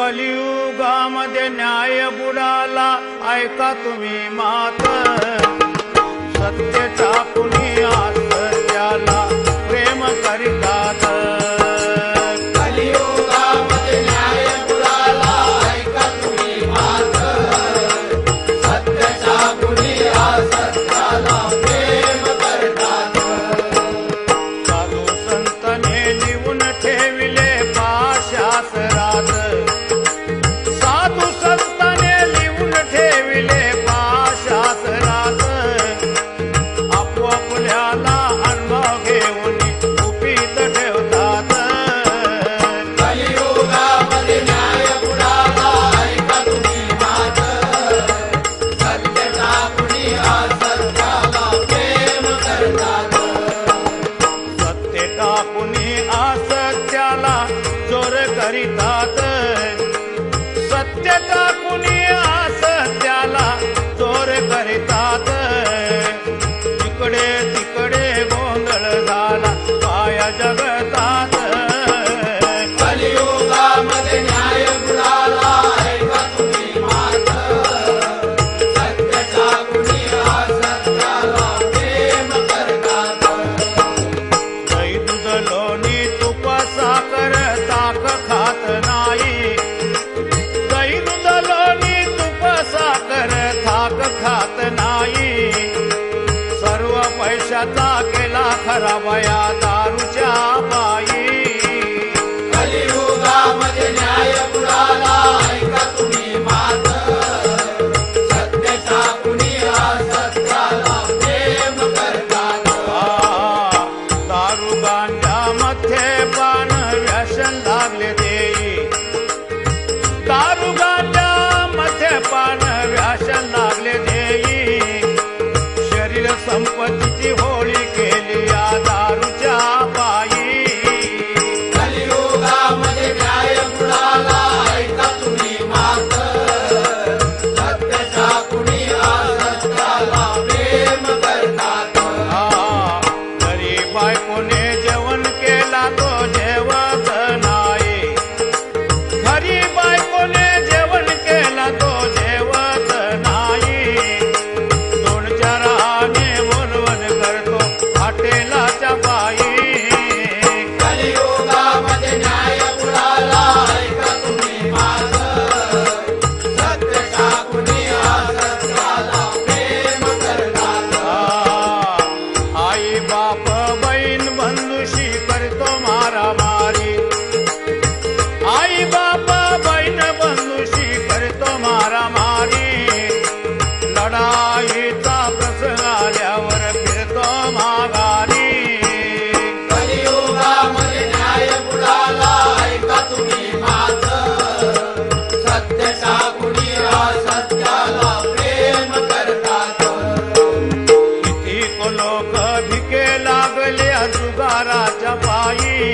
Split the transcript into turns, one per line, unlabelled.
कलियुगामध्ये न्याय बुडाला, ऐका तुम्ही मात. सत्याच्या कुणी असत्याला प्रेम करीतात.
कलियुगामध्ये न्याय बुडाला, ऐका तुम्ही मात. सत्याच्या कुणी असत्याला प्रेम करतात.
साधू संतांनी लिहून ठेविले पाशासरात. साधू संतांनी लिहून ठेविले पाशासरात. आपोआपल्याला अनुभव घेऊन उपीत ठेवतात.
कलियुगामध्ये न्याय बुडाला, ऐका तुम्ही मात. सत्याच्या कुणी असत्याला प्रेम करतात.
सत्य टाकुनी असत्याला चोर करीतात. सत्य टाकुनी असत्याला चोर करीतात. तिकडे तिकडे गोंधळ झाला पाया जगतात.
कलियुगामध्ये न्याय बुडाला, ऐका तुम्ही मात. सत्याच्या कुणी असत्याला प्रेम करतात.
दही दूध लोणी तुप साखर ताक खात नाही. दही दूध लोणी तुप साखर थाक खात नाही. सर्व पैशाचा केला खराब या दारूच्या पायी.
कलियुगामध्ये न्याय बुडाला, ऐका तुम्ही मात. सत्याच्या कुणी असत्याला प्रेम करतात.
दारू गांजामध्ये पान व्यसन लागले देई. दारू गांजामध्ये पान व्यसन लागले देई. शरीर संपत्तीची होळी केली या दारूच्या पायी.
कलियुगामध्ये न्याय बुडाला, ऐका तुम्ही मात. सत्याच्या कुणी असत्याला प्रेम करतात.
घरी बायकोने जेवण केला तो जेवत नाही. घरी बायकोने जेवण केला तो जेवत नाही. दोन चाराने बोलवण करतो हॉटेलाच्या पायी.
कलियुगामध्ये न्याय बुडाला, ऐका तुम्ही मात. सत्याच्या कुणी असत्याला प्रेम करतात.
आई बाप बहीण बंधूशी करतो मारामारी. आई बाप बहीण बंधूशी करतो मारामारी. लढाईचा प्रसंग आल्यावर फिरतो माघारी.
कलियुगामध्ये न्याय बुडाला, ऐका तुम्ही मात. सत्याच्या कुणी असत्याला प्रेम करतात.
किती लोक भिके लागले जुगाराच्या पायी.